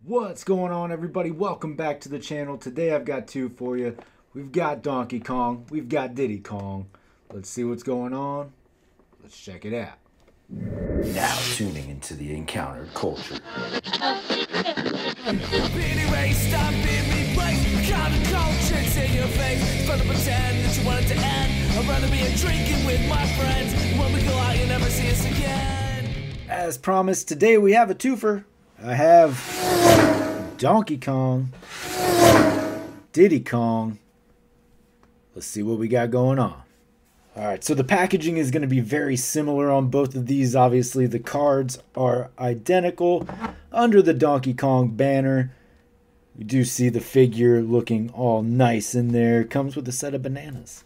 What's going on, everybody? Welcome back to the channel. Today I've got two for you. We've got Donkey Kong, we've got Diddy Kong. Let's see what's going on. Let's check it out. Now tuning into the encountered culture. As promised, today we have a twofer. I have Donkey Kong, Diddy Kong. Let's see what we got going on. Alright, so the packaging is going to be very similar on both of these. Obviously, the cards are identical under the Donkey Kong banner. You do see the figure looking all nice in there. Comes with a set of bananas.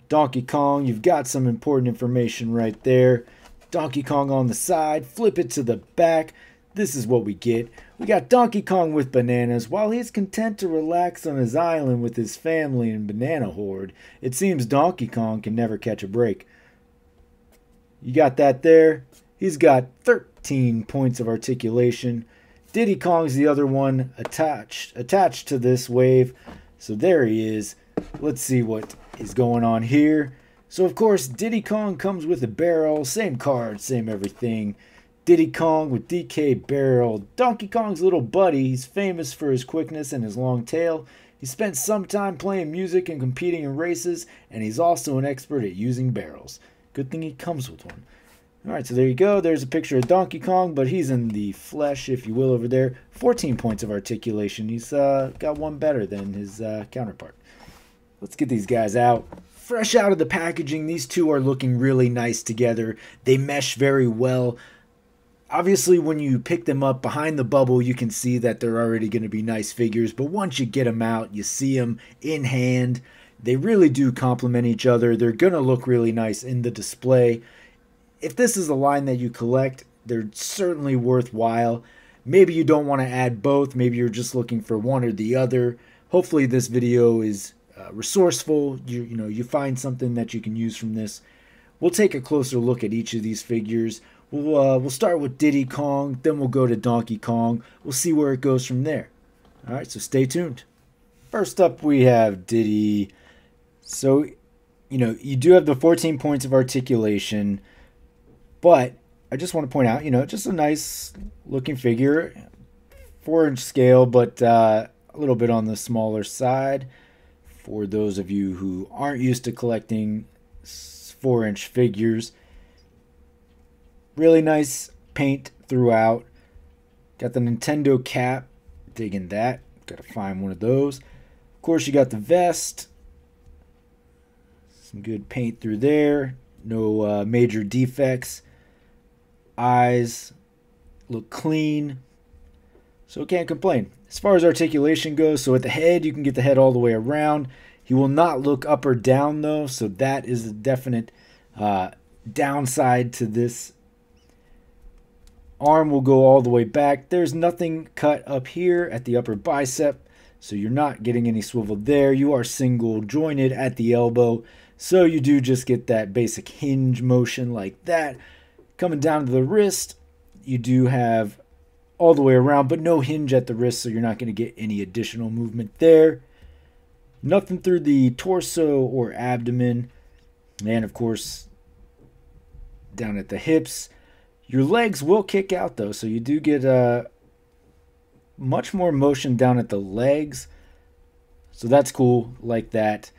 Donkey Kong, you've got some important information right there. Donkey Kong on the side, flip it to the back. This is what we get. We got Donkey Kong with bananas. While he's content to relax on his island with his family and banana horde, it seems Donkey Kong can never catch a break. You got that there. He's got 13 points of articulation. Diddy Kong's the other one attached to this wave. So there he is. Let's see what is going on here. So of course, Diddy Kong comes with a barrel. Same card, same everything. Diddy Kong with DK barrel. Donkey Kong's little buddy. He's famous for his quickness and his long tail. He spent some time playing music and competing in races, and he's also an expert at using barrels. Good thing he comes with one. Alright, so there you go. There's a picture of Donkey Kong, but he's in the flesh, if you will, over there. 14 points of articulation. He's got one better than his counterpart. Let's get these guys out. Fresh out of the packaging, these two are looking really nice together. They mesh very well. Obviously, when you pick them up behind the bubble, you can see that they're already going to be nice figures. But once you get them out, you see them in hand. They really do complement each other. They're going to look really nice in the display. If this is a line that you collect, they're certainly worthwhile. Maybe you don't want to add both. Maybe you're just looking for one or the other. Hopefully this video is resourceful. You find something that you can use from this. We'll take a closer look at each of these figures. We'll start with Diddy Kong, then we'll go to Donkey Kong. We'll see where it goes from there. Alright, so stay tuned. First up, we have Diddy. So, you do have the 14 points of articulation, but I just want to point out, just a nice looking figure. 4-inch scale, but a little bit on the smaller side. For those of you who aren't used to collecting 4-inch figures. Really nice paint throughout. Got the Nintendo cap. Digging that. Gotta find one of those. Of course, you got the vest. Some good paint through there. No major defects. Eyes look clean. So can't complain. As far as articulation goes, so at the head, you can get the head all the way around. He will not look up or down, though. So that is a definite downside to this. Arm will go all the way back. There's nothing cut up here at the upper bicep, so you're not getting any swivel there. You are single jointed at the elbow, so you do just get that basic hinge motion like that. Coming down to the wrist, you do have all the way around, but no hinge at the wrist, so you're not going to get any additional movement there. Nothing through the torso or abdomen. And of course, down at the hips. Your legs will kick out, though, so you do get much more motion down at the legs. So that's cool, like that.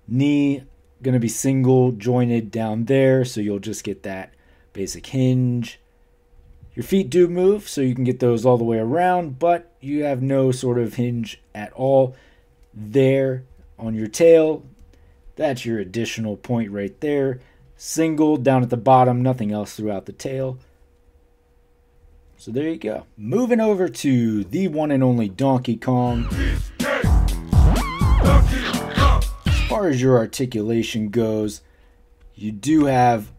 Knee, going to be single jointed down there, so you'll just get that basic hinge. Your feet do move, so you can get those all the way around, but you have no sort of hinge at all there on your tail. That's your additional point right there. Single down at the bottom, nothing else throughout the tail. So there you go. Moving over to the one and only Donkey Kong. As far as your articulation goes, you do have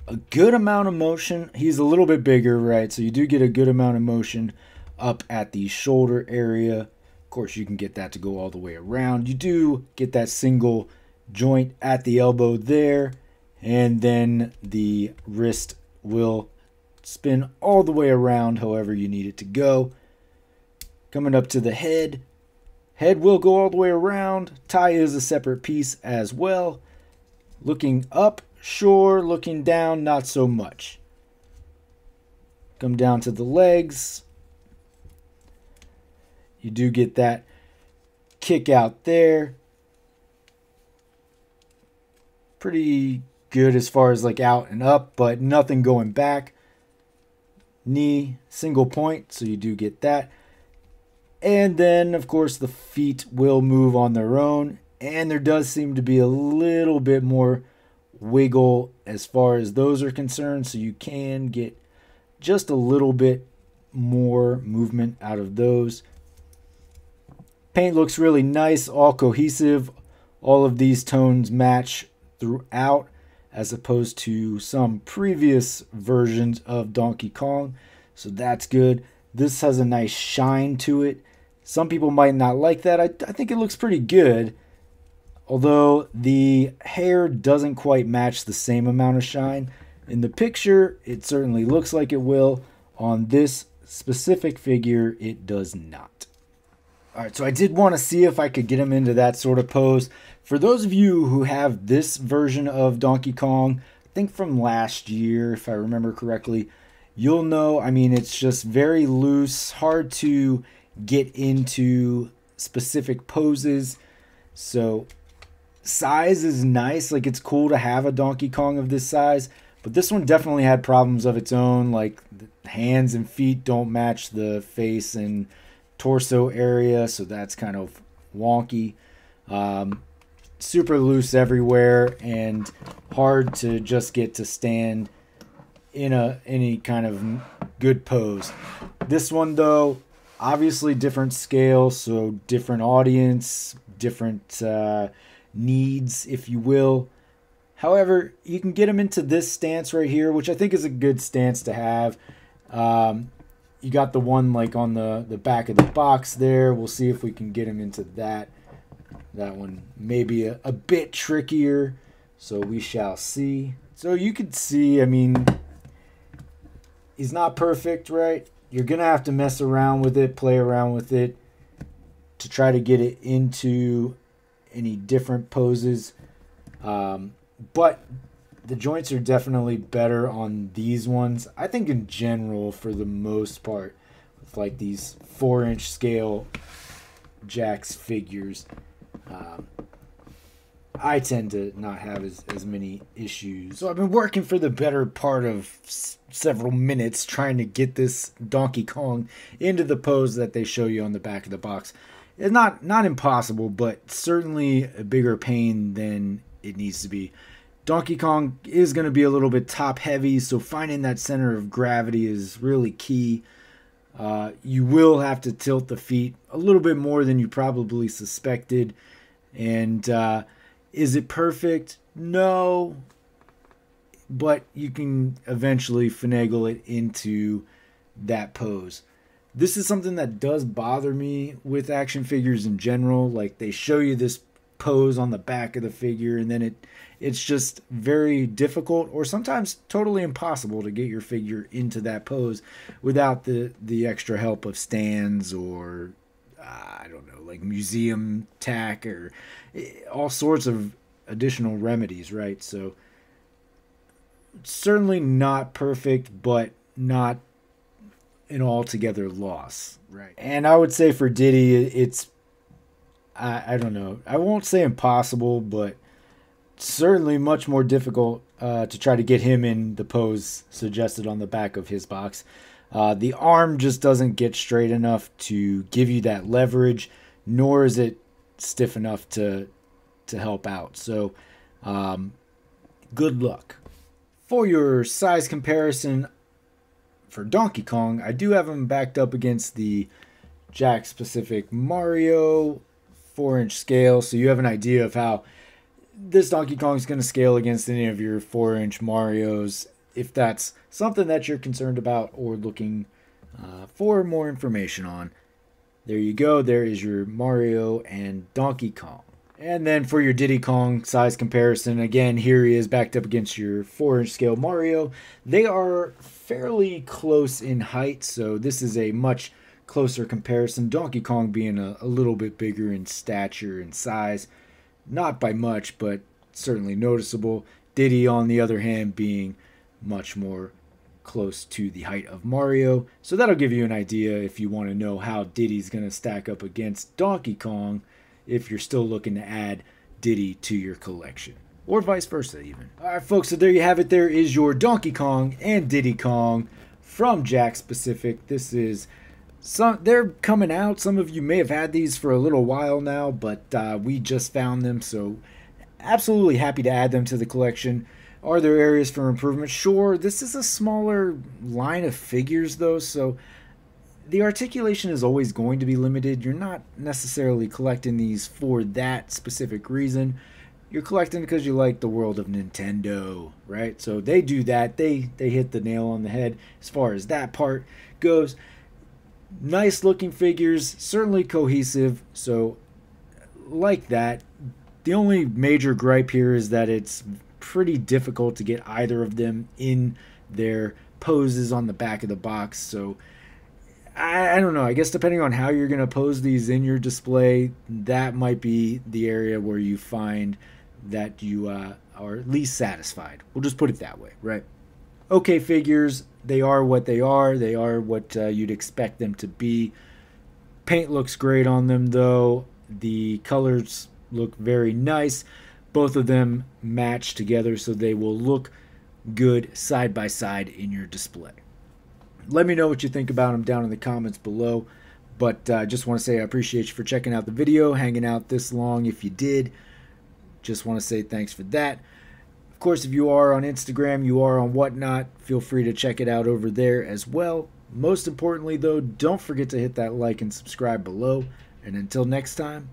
a good amount of motion. He's a little bit bigger, right? So you do get a good amount of motion up at the shoulder area. Of course, you can get that to go all the way around. You do get that single joint at the elbow there. And then the wrist will spin all the way around however you need it to go. Coming up to the head. Head will go all the way around. Tie is a separate piece as well. Looking up, sure. Looking down, not so much. Come down to the legs. You do get that kick out there. Pretty good as far as like out and up, but nothing going back. Knee, single point, so you do get that. And then, of course, the feet will move on their own. And there does seem to be a little bit more wiggle as far as those are concerned, so you can get just a little bit more movement out of those. Paint looks really nice, all cohesive. All of these tones match throughout, as opposed to some previous versions of Donkey Kong. So that's good. This has a nice shine to it. Some people might not like that. I think it looks pretty good. Although the hair doesn't quite match the same amount of shine. In the picture, it certainly looks like it will. On this specific figure, it does not. Alright, so I did want to see if I could get him into that sort of pose. For those of you who have this version of Donkey Kong, I think from last year, if I remember correctly, you'll know, I mean, it's just very loose, hard to get into specific poses. So size is nice, like it's cool to have a Donkey Kong of this size, but this one definitely had problems of its own, like the hands and feet don't match the face and torso area, so that's kind of wonky. Super loose everywhere and hard to just get to stand in any kind of good pose. This one though, obviously different scale, so different audience, different needs, if you will. However, you can get them into this stance right here, which I think is a good stance to have. You got the one like on the back of the box there. We'll see if we can get him into that. That one may be a bit trickier, so we shall see. So you could see, I mean, he's not perfect, right? You're going to have to mess around with it, play around with it to try to get it into any different poses. But the joints are definitely better on these ones. I think in general, for the most part, with like these 4-inch scale Jakks figures, I tend to not have as many issues. So I've been working for the better part of several minutes trying to get this Donkey Kong into the pose that they show you on the back of the box. It's not impossible, but certainly a bigger pain than it needs to be. Donkey Kong is going to be a little bit top heavy, so finding that center of gravity is really key. You will have to tilt the feet a little bit more than you probably suspected. And is it perfect? No. But you can eventually finagle it into that pose. This is something that does bother me with action figures in general. Like, they show you this pose on the back of the figure, and then it's just very difficult, or sometimes totally impossible, to get your figure into that pose without the extra help of stands or I don't know, like museum tack or all sorts of additional remedies, right? So certainly not perfect, but not an altogether loss, right? And I would say for Diddy, it's I don't know, I won't say impossible, but certainly much more difficult to try to get him in the pose suggested on the back of his box. The arm just doesn't get straight enough to give you that leverage, nor is it stiff enough to help out. So good luck. For your size comparison for Donkey Kong, I do have him backed up against the Jakks Pacific Mario 4-inch scale, so you have an idea of how this Donkey Kong is going to scale against any of your 4-inch Marios, if that's something that you're concerned about or looking for more information on. There you go. There is your Mario and Donkey Kong. And then for your Diddy Kong size comparison, again, here he is backed up against your 4-inch scale Mario. They are fairly close in height, so this is a much closer comparison. Donkey Kong being a little bit bigger in stature and size. Not by much, but certainly noticeable. Diddy, on the other hand, being much more close to the height of Mario. So that'll give you an idea if you want to know how Diddy's going to stack up against Donkey Kong if you're still looking to add Diddy to your collection. Or vice versa even. Alright folks, so there you have it. There is your Donkey Kong and Diddy Kong from Jakks Pacific. This is they're coming out. Some of you may have had these for a little while now, but we just found them, so absolutely happy to add them to the collection. Are there areas for improvement? Sure. This is a smaller line of figures though, so the articulation is always going to be limited. You're not necessarily collecting these for that specific reason. You're collecting because you like the world of Nintendo, right? So they do that. They hit the nail on the head as far as that part goes. Nice looking figures, certainly cohesive, so like that. The only major gripe here is that it's pretty difficult to get either of them in their poses on the back of the box. So I don't know. I guess depending on how you're going to pose these in your display, that might be the area where you find that you are least satisfied. We'll just put it that way, right? Okay, figures, they are what they are. They are what you'd expect them to be. Paint looks great on them, though. The colors look very nice. Both of them match together, so they will look good side by side in your display. Let me know what you think about them down in the comments below. But I just want to say I appreciate you for checking out the video, hanging out this long if you did. Just want to say thanks for that. Of course, if you are on Instagram, you are on Whatnot, feel free to check it out over there as well. Most importantly, though, don't forget to hit that like and subscribe below. And until next time,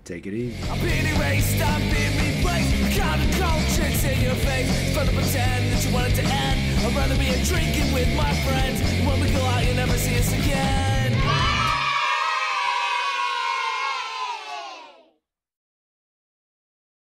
take it easy. I'm being erased, I'm being replaced. Counterculture in your face. It's fun to pretend that you want it to end. I'd rather be a drinking with my friends. When we go out, you'll never see us again.